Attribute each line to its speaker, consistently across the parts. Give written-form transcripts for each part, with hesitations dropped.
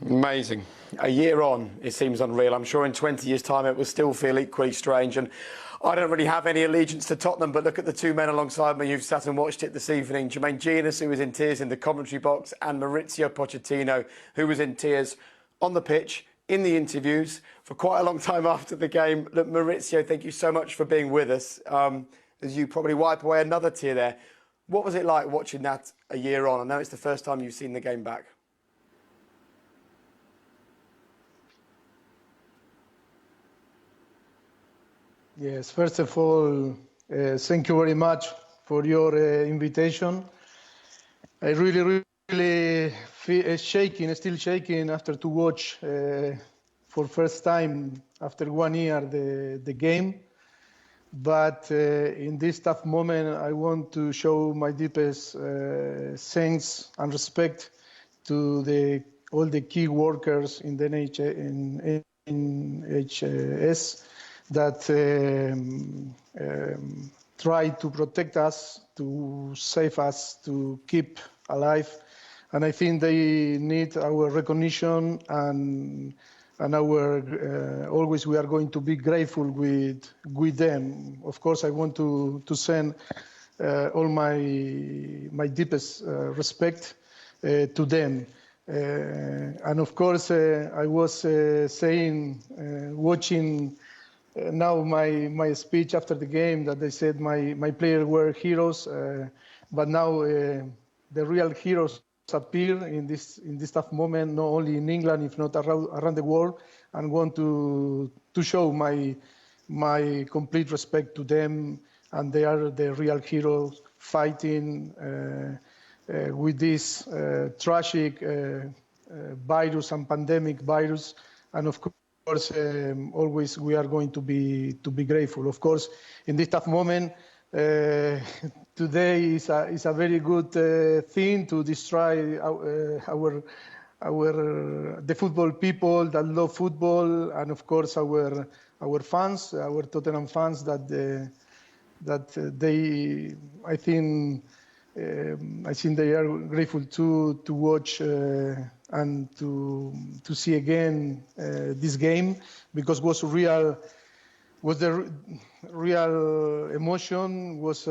Speaker 1: Amazing. A year on, it seems unreal. I'm sure in 20 years' time it will still feel equally strange. And I don't really have any allegiance to Tottenham, but look at the two men alongside me who've sat and watched it this evening. Jermaine Genius, who was in tears in the commentary box, and Mauricio Pochettino, who was in tears on the pitch, in the interviews, for quite a long time after the game. Look, Mauricio, thank you so much for being with us. As you probably wipe away another tear there. What was it like watching that a year on? I know it's the first time you've seen the game back.
Speaker 2: Yes, first of all, thank you very much for your invitation. I really feel shaking, still shaking after to watch for first time after 1 year the game. But in this tough moment, I want to show my deepest thanks and respect to all the key workers in the NHS that try to protect us, to save us, to keep alive. And I think they need our recognition and our always we are going to be grateful with them. Of course, I want to send all my deepest respect to them. And of course, I was saying, watching now my speech after the game, that they said my players were heroes, but now the real heroes appear in this tough moment, not only in England, if not around the world, and want to show my complete respect to them, and they are the real heroes fighting with this tragic virus and pandemic virus, and of course, always we are going to be grateful. Of course, in this tough moment, today is a very good thing to destroy the football people that love football, and of course our fans, our Tottenham fans that they I think they are grateful to watch and to see again this game, because the real emotion was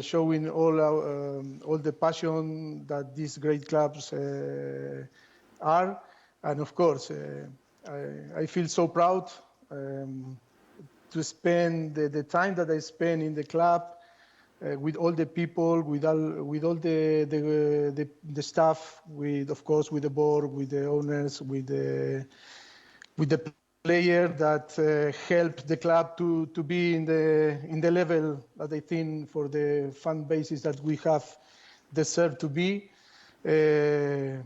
Speaker 2: showing all the passion that these great clubs are, and of course I feel so proud to spend the time that I spend in the club with all the people, with all the staff, of course with the board, with the owners, with the player that helped the club to be in the level that I think for the fan bases that we have deserved to be, and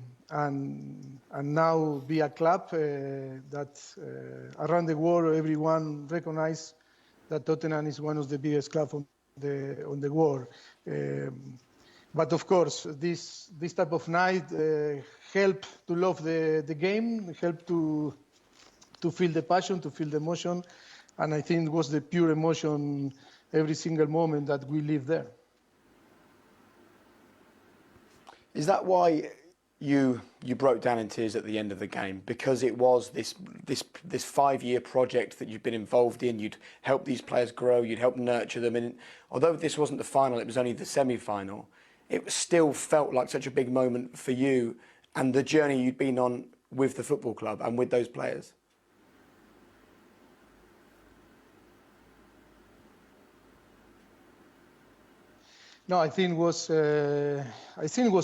Speaker 2: now be a club that around the world everyone recognizes that Tottenham is one of the biggest clubs on the world. But of course, this type of night help to love the game, help to feel the passion, to feel the emotion, and I think it was the pure emotion every single moment that we live there.
Speaker 1: Is that why you broke down in tears at the end of the game? Because it was this 5-year project that you'd been involved in, you'd helped these players grow, you'd helped nurture them, and although this wasn't the final, it was only the semi-final, it still felt like such a big moment for you and the journey you'd been on with the football club and with those players.
Speaker 2: No, I think it was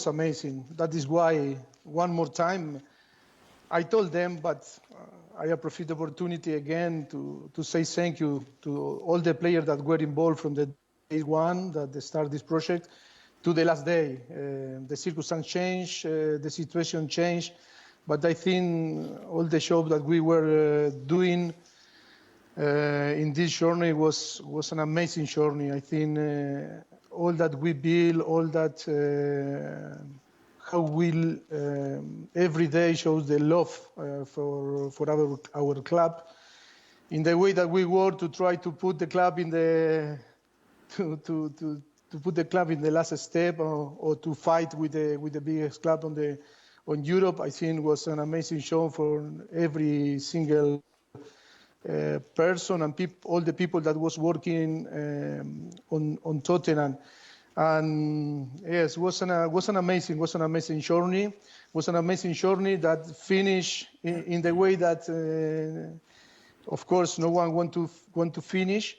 Speaker 2: amazing. That is why one more time I told them, but I appreciate the opportunity again to say thank you to all the players that were involved from the day one that they started this project to the last day. The circumstance changed, the situation changed, but I think all the job that we were doing in this journey was an amazing journey. I think all that we build, all that how we every day shows the love for our club, in the way that we work to try to put the club in the to put the club in the last step, or to fight with the biggest club on on Europe. I think was an amazing show for every single person and all the people that was working on Tottenham. And yes, was an amazing journey. Was an amazing journey that finished in the way that, of course, no one want to finish,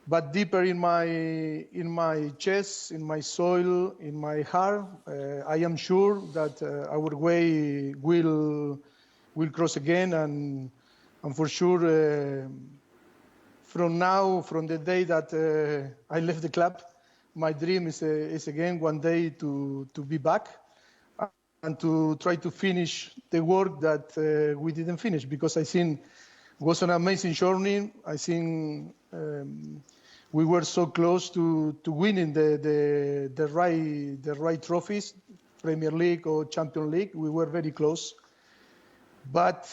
Speaker 2: but deeper in my chest, in my soul, in my heart, I am sure that our way will cross again, and for sure, from the day that I left the club, my dream is again one day to be back and to try to finish the work that we didn't finish, because I think it was an amazing journey. I think we were so close to winning the right trophies, Premier League or Champions League. We were very close, but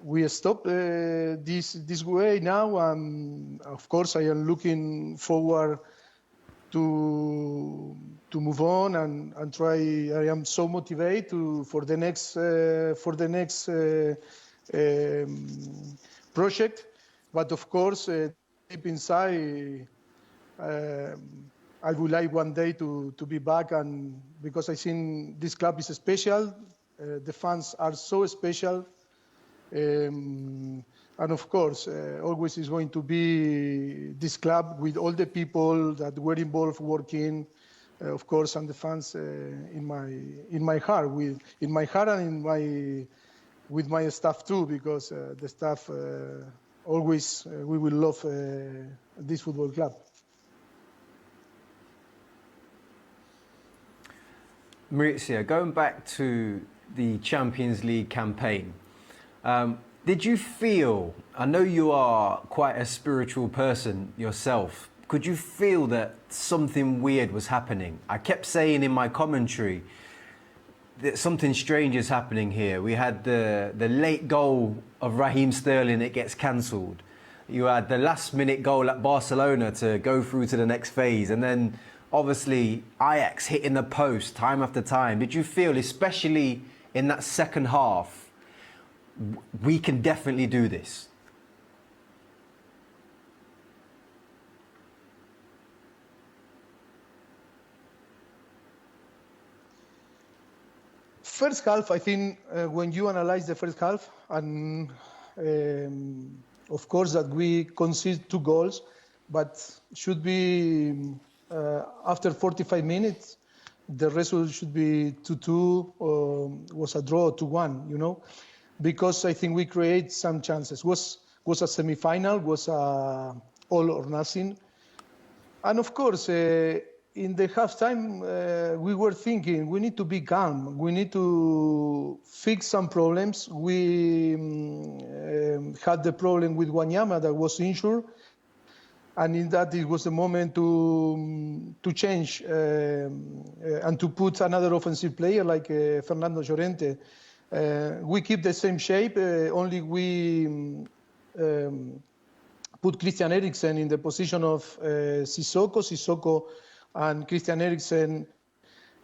Speaker 2: we stopped this way now. Of course, I am looking forward to move on and try. I am so motivated for the next project. But of course, deep inside, I would like one day to be back, and because I think this club is special, the fans are so special. And of course, always is going to be this club with all the people that were involved working, of course, and the fans in my heart, and with my staff too, because the staff always we will love this football club.
Speaker 3: Mauricio, going back to the Champions League campaign. Did you feel, I know you are quite a spiritual person yourself, could you feel that something weird was happening? I kept saying in my commentary that something strange is happening here. We had the late goal of Raheem Sterling, it gets cancelled. You had the last minute goal at Barcelona to go through to the next phase. And then obviously Ajax hitting the post time after time. Did you feel, especially in that second half, we can definitely do this?
Speaker 2: First half, I think when you analyze the first half, and of course that we concede 2 goals, but should be after 45 minutes, the result should be 2-2 or was a draw 2-1, because I think we create some chances. Was a semi-final, was a all or nothing. And of course, in the halftime, we were thinking we need to be calm. We need to fix some problems. We had the problem with Wanyama that was injured. And in that, it was the moment to change and to put another offensive player like Fernando Llorente. We keep the same shape, only we put Christian Eriksen in the position of Sissoko and Christian Eriksen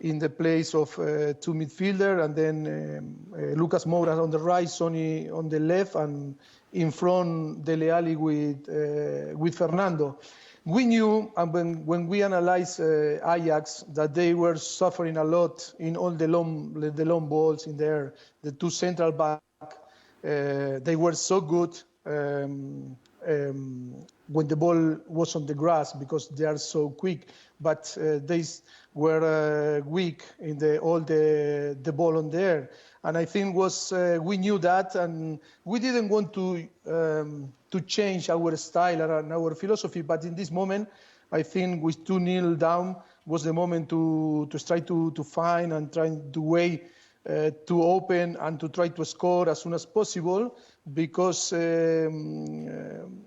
Speaker 2: in the place of 2 midfielder, and then Lucas Moura on the right, Sonny on the left, and in front Dele Alli with Fernando. We knew, and when we analyzed Ajax, that they were suffering a lot in all the long balls in there. The 2 central back, they were so good when the ball was on the grass because they are so quick. But they were weak in all the ball on there. And I think we knew that, and we didn't want to change our style and our philosophy. But in this moment, I think with 2-0 down was the moment to try to find and try to way to open and to try to score as soon as possible, because it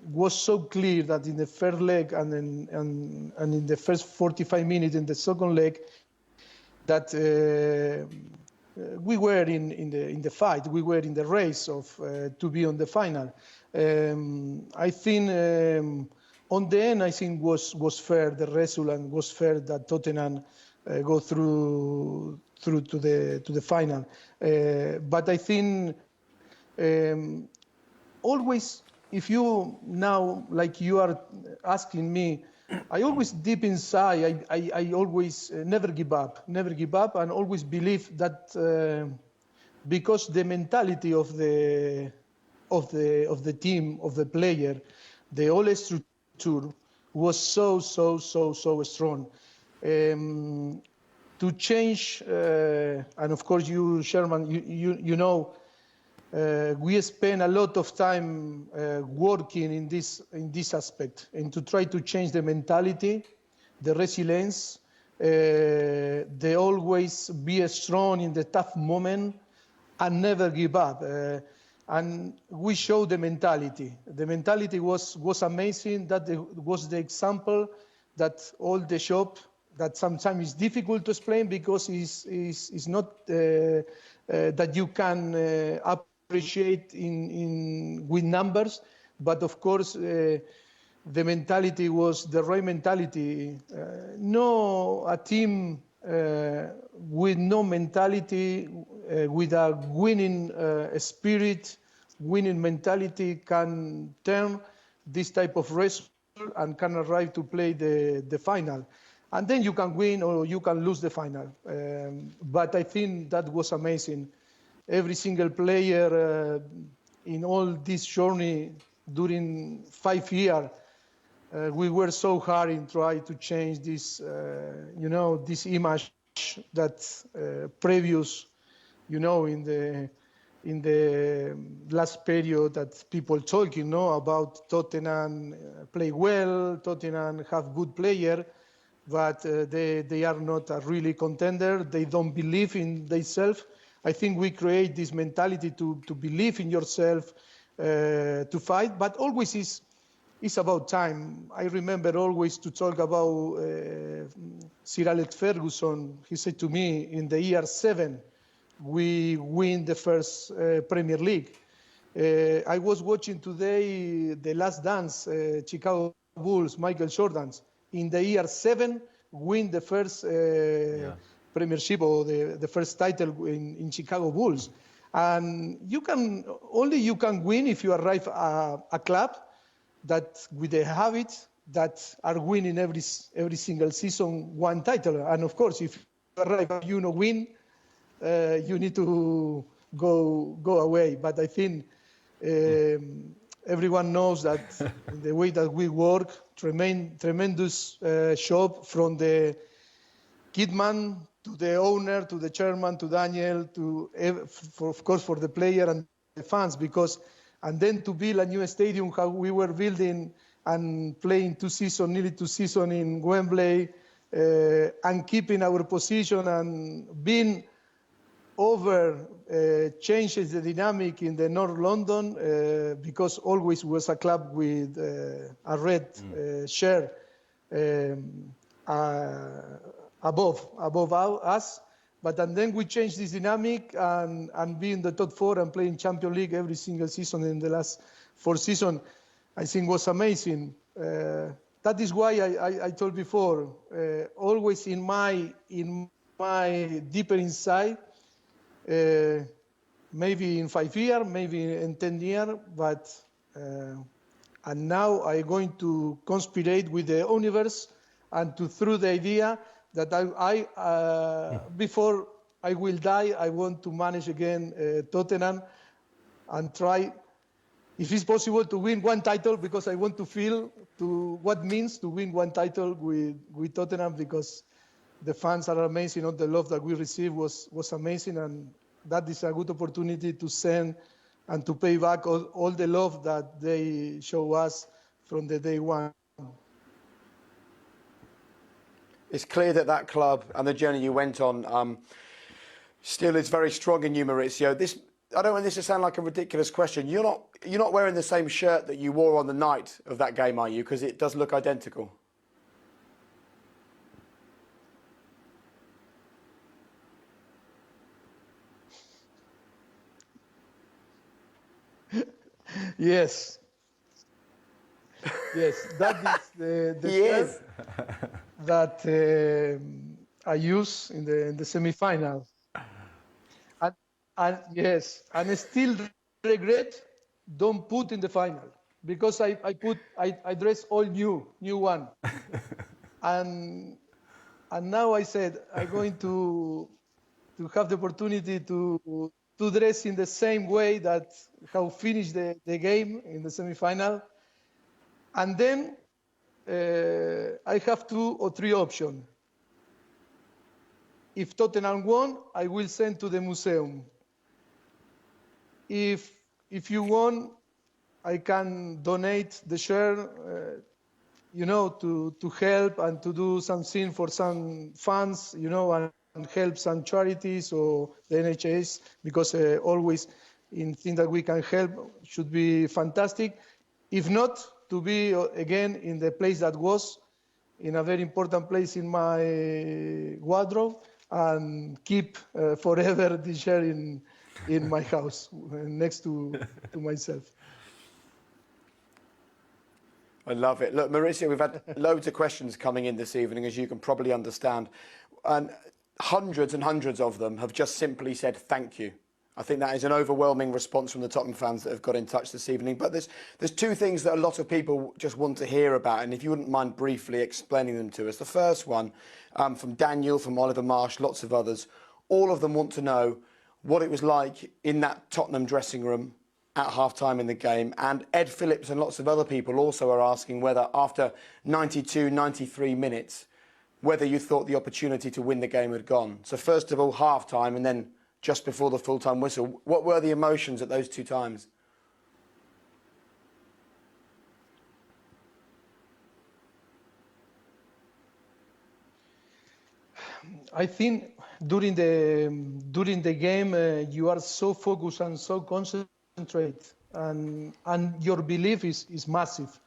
Speaker 2: was so clear that in the first leg and in the first 45 minutes in the second leg that we were in the fight, we were in the race of to be on the final. I think on the end, I think was fair the result, and was fair that Tottenham go through to the final. But I think always, if you now, like you are asking me, I always deep inside, I always never give up, and always believe that because the mentality of the team, of the player, the whole structure was so strong. To change, and of course you, Sherman, you know, we spend a lot of time working in this aspect, and to try to change the mentality, the resilience, they always be strong in the tough moment and never give up. And we show the mentality. The mentality was amazing. That was the example that all the shop, that sometimes is difficult to explain because it's not that you can appreciate with numbers, but of course the mentality was the right mentality. No, a team with no mentality, with a winning spirit, winning mentality, can turn this type of result and can arrive to play the final. And then you can win or you can lose the final. But I think that was amazing. Every single player in all this journey during 5 years, we were so hard in trying to change this, this image that previous, in the last period that people talking, about Tottenham play well, Tottenham have good player, but they are not a really contender. They don't believe in themselves. I think we create this mentality to believe in yourself, to fight, but always it's about time. I remember always to talk about Sir Alex Ferguson. He said to me, in the year 7, we win the first Premier League. I was watching today The Last Dance, Chicago Bulls, Michael Jordan's. In the year 7, win the first Premiership or the first title in Chicago Bulls. And you can win if you arrive a club that with the habit that are winning every single season one title. And of course, if you arrive and you don't win, you need to go away. But I think everyone knows that the way that we work, tremendous job from the Kidman to the owner, to the chairman, to Daniel, of course for the player and the fans, and then to build a new stadium, how we were building and playing nearly two seasons in Wembley, and keeping our position and being changes the dynamic in the North London, because always was a club with a red share above us. But and then we changed this dynamic and be in the top 4 and playing Champions League every single season in the last 4 seasons, I think was amazing. That is why I told before, always in my deeper inside, maybe in 5 years, maybe in 10 years, but and now I'm going to conspirate with the universe and through the idea that I before I will die, I want to manage again Tottenham and try, if it's possible, to win one title, because I want to feel what it means to win one title with Tottenham, because the fans are amazing. All the love that we received was amazing, and that is a good opportunity to send and to pay back all the love that they show us from the day one.
Speaker 1: It's clear that club and the journey you went on still is very strong in you, Mauricio. I don't want this to sound like a ridiculous question. You're not wearing the same shirt that you wore on the night of that game, are you? Because it does look identical.
Speaker 2: Yes. Yes, that is the
Speaker 1: Yes.
Speaker 2: shirt that I use in the semi-final. And yes, and I still regret don't put in the final because I dress all new one. And now I said I'm going to have the opportunity to dress in the same way that how finished the game in the semi-final. And then I have 2 or 3 options. If Tottenham won, I will send to the museum. If you won, I can donate the share, to help and to do something for some funds, and help some charities or the NHS, because always in things that we can help should be fantastic. If not, to be again in the place that was, in a very important place in my wardrobe, and keep forever the share in my house next to myself.
Speaker 1: I love it. Look, Mauricio, we've had loads of questions coming in this evening, as you can probably understand. And hundreds and hundreds of them have just simply said thank you. I think that is an overwhelming response from the Tottenham fans that have got in touch this evening. But there's 2 things that a lot of people just want to hear about, and if you wouldn't mind briefly explaining them to us. The first one, from Daniel, from Oliver Marsh, lots of others. All of them want to know what it was like in that Tottenham dressing room at half-time in the game. And Ed Phillips and lots of other people also are asking whether after 92, 93 minutes, whether you thought the opportunity to win the game had gone. So first of all, half-time, and then just before the full-time whistle, what were the emotions at those 2 times?
Speaker 2: I think during the game you are so focused and so concentrated, and your belief is massive.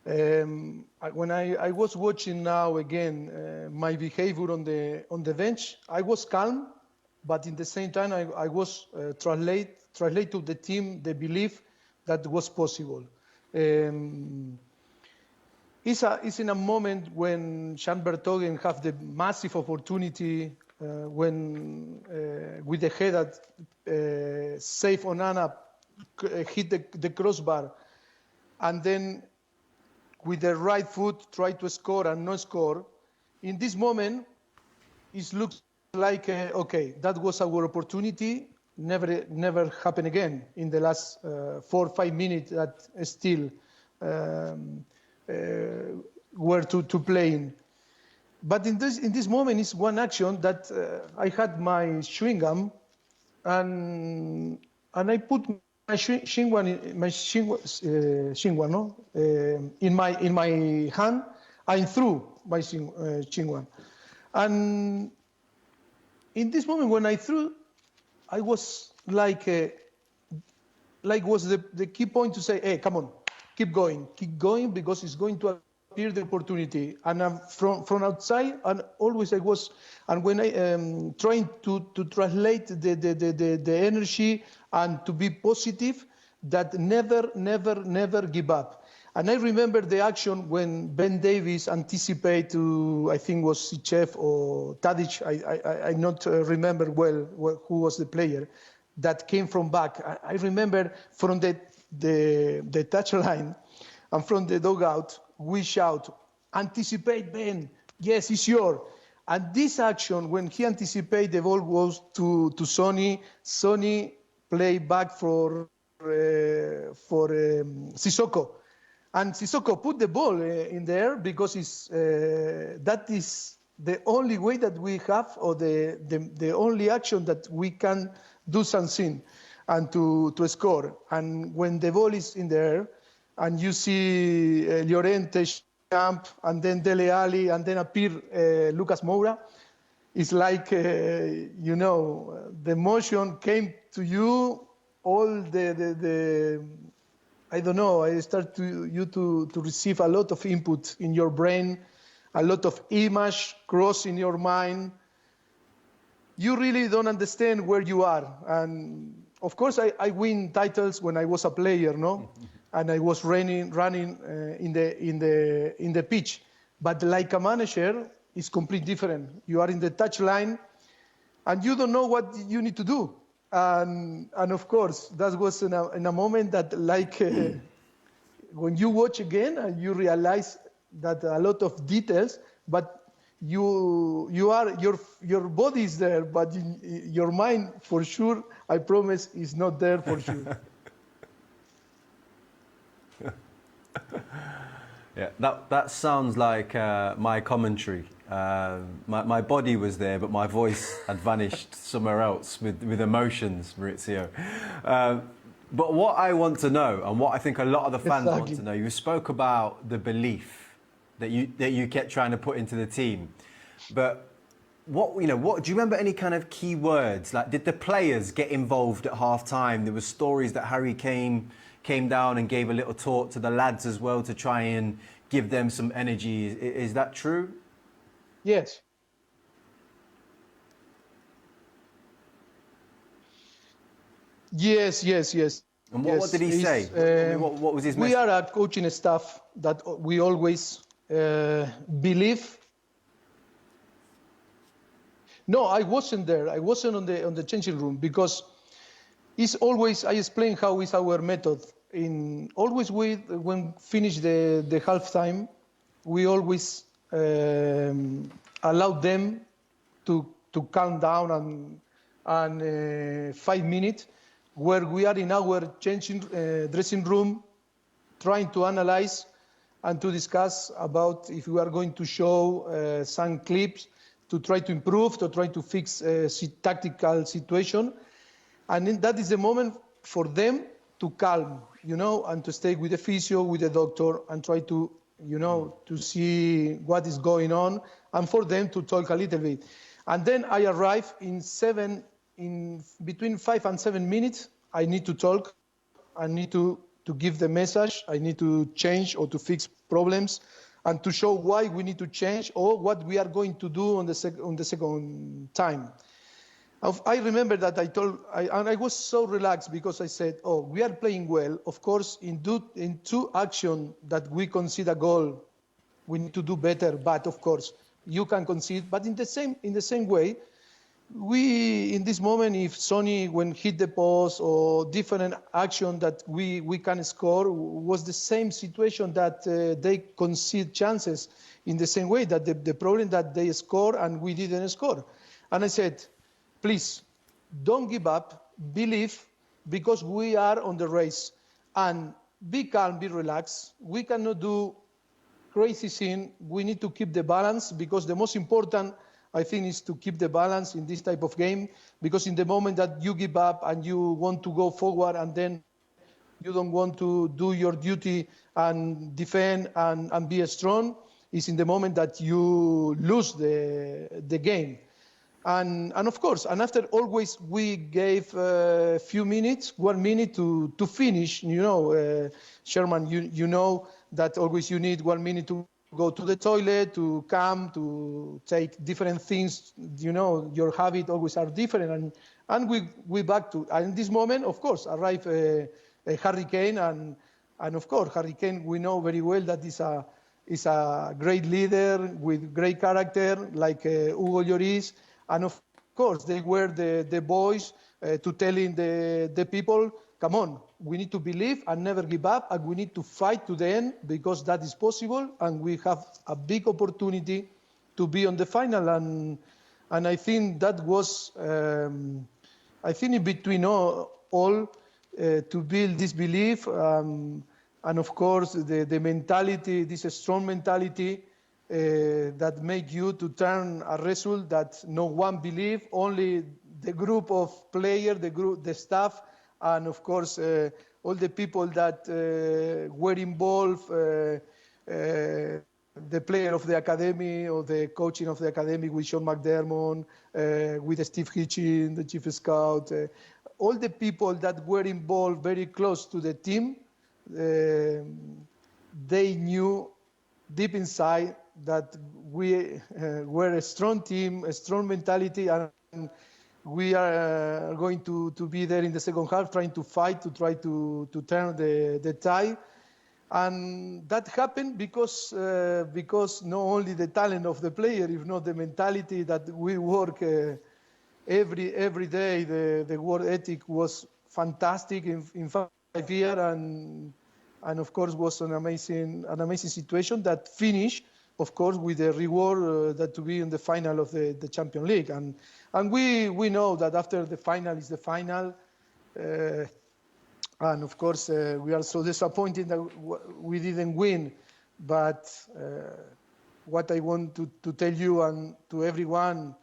Speaker 2: When I was watching now again my behavior on the bench, I was calm, but in the same time I was translate to the team the belief that was possible. It's in a moment when Jean Vertonghen have the massive opportunity when with the head that Safe Onana hit the crossbar, and then with the right foot try to score and not score. In this moment, it looks like okay, that was our opportunity. Never happen again in the last 4 or 5 minutes that still were to playing. But in this moment is one action that I had my chewing gum, and I put my chewing gum in my hand. I threw my chewing gum, and in this moment when I threw, I was like was the key point to say, hey, come on, keep going, because it's going to appear the opportunity. And from outside, and always I was, and when I trying to translate the energy and to be positive, that never give up. And I remember the action when Ben Davies anticipated to, I think was Sichev or Tadic, I not remember well who was the player, that came from back. I remember from the touchline and from the dugout, we shout, anticipate Ben, yes, it's yours. And this action, when he anticipated, the ball goes to Sonny. Sonny played back for Sissoko. And Sissoko put the ball in there because that is the only way that we have, or the only action that we can do something and to score. And when the ball is in there, and you see Llorente, Champ, and then Dele Alli, and then appear Lucas Moura, it's like, the emotion came to you, all the I don't know, I start to receive a lot of input in your brain, a lot of image cross in your mind. You really don't understand where you are. And of course, I win titles when I was a player, no? And I was running in the pitch. But like a manager, is completely different. You are in the touch line, and you don't know what you need to do. And of course, that was in a moment that, like, when you watch again and you realize that a lot of details, but your body is there, but your mind, for sure, I promise, is not there for sure.
Speaker 3: Yeah, that sounds like my commentary. My body was there, but my voice had vanished somewhere else with emotions, Mauricio. But what I want to know, and what I think a lot of the fans want to know, you spoke about the belief that you kept trying to put into the team. But what do you remember any kind of key words? Like, did the players get involved at half time? There were stories that Harry came down and gave a little talk to the lads as well to try and give them some energy. Is that true?
Speaker 2: Yes. Yes.
Speaker 3: And what did he say? What was his message?
Speaker 2: We are a coaching staff that we always believe. No, I wasn't there. I wasn't on the changing room, because it's always, I explain how is our method. When finish the halftime, we always allow them to calm down and 5 minutes, where we are in our changing dressing room, trying to analyze and to discuss about if we are going to show some clips to try to improve, to try to fix a tactical situation. And then that is the moment for them to calm, and to stay with the physio, with the doctor, and try to, to see what is going on, and for them to talk a little bit. And then I arrive in between 5 and 7 minutes. I need to talk. I need to give the message. I need to change or to fix problems, and to show why we need to change or what we are going to do on the second time. I remember that I was so relaxed, because I said, we are playing well. Of course, in two actions that we concede a goal, we need to do better. But of course, you can concede. But in the same way, we, in this moment, if Sonny, when hit the post, or different action that we can score, was the same situation that they concede chances in the same way, that the problem that they score and we didn't score. And I said, please, don't give up, believe, because we are on the race. And be calm, be relaxed. We cannot do crazy thing. We need to keep the balance, because the most important, I think, is to keep the balance in this type of game, because in the moment that you give up and you want to go forward and then you don't want to do your duty and defend and be strong, is in the moment that you lose the game. And of course, and after always we gave a few minutes, 1 minute to finish. Sherman, you know that always you need 1 minute to go to the toilet, to come, to take different things. Your habits always are different, and we back to. And in this moment, of course, arrive Harry Kane, and of course, Harry Kane, we know very well that is a great leader with great character, like Hugo Lloris. And of course, they were the boys to telling the people, come on, we need to believe and never give up, and we need to fight to the end, because that is possible, and we have a big opportunity to be on the final. And I think that was, I think in between all to build this belief, and of course the mentality, this strong mentality, that make you to turn a result that no one believe, only the group of players, the staff, and of course all the people that were involved, the player of the academy or the coaching of the academy with Sean McDermott, with Steve Hitchin, the chief scout, all the people that were involved very close to the team, they knew deep inside that we were a strong team, a strong mentality, and we are going to be there in the second half, trying to fight, to try to turn the tide. And that happened because not only the talent of the player, if not the mentality that we work every day. The work ethic was fantastic in 5 years, and of course was an amazing situation that finished, of course, with the reward that to be in the final of the Champions League. And we know that after the final is the final. And of course, we are so disappointed that we didn't win. But what I want to tell you and to everyone,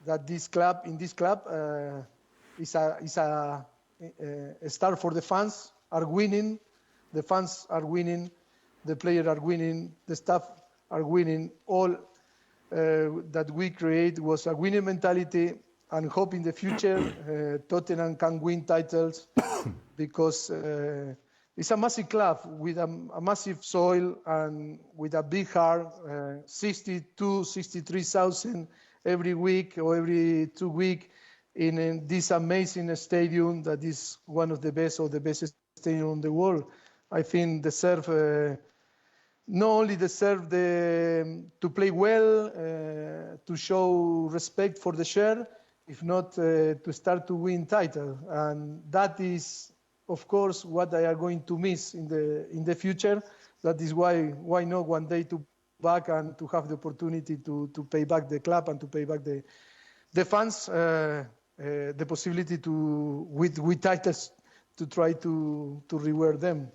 Speaker 2: that this club is a star for the fans. Are winning, the fans are winning, the players are winning, the staff are winning. All that we create was a winning mentality, and hope in the future Tottenham can win titles because it's a massive club with a massive soil and with a big heart, 63,000 every week or every 2 weeks in this amazing stadium that is one of the best or the best stadium in the world. I think deserve not only deserve to play well, to show respect for the share, if not to start to win title. And that is, of course, what I are going to miss in the future. That is why not one day to back and to have the opportunity to pay back the club and to pay back the fans, the possibility to with titles to try to reward them.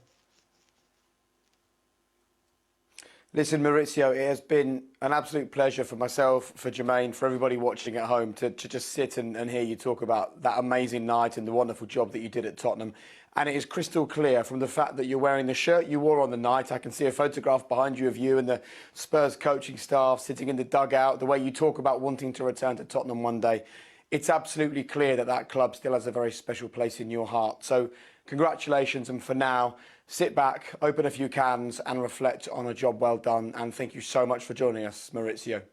Speaker 1: Listen, Mauricio, it has been an absolute pleasure for myself, for Jermaine, for everybody watching at home to just sit and hear you talk about that amazing night and the wonderful job that you did at Tottenham. And it is crystal clear from the fact that you're wearing the shirt you wore on the night. I can see a photograph behind you of you and the Spurs coaching staff sitting in the dugout, the way you talk about wanting to return to Tottenham one day. It's absolutely clear that that club still has a very special place in your heart. So congratulations, and for now, sit back, open a few cans and reflect on a job well done. And thank you so much for joining us, Mauricio.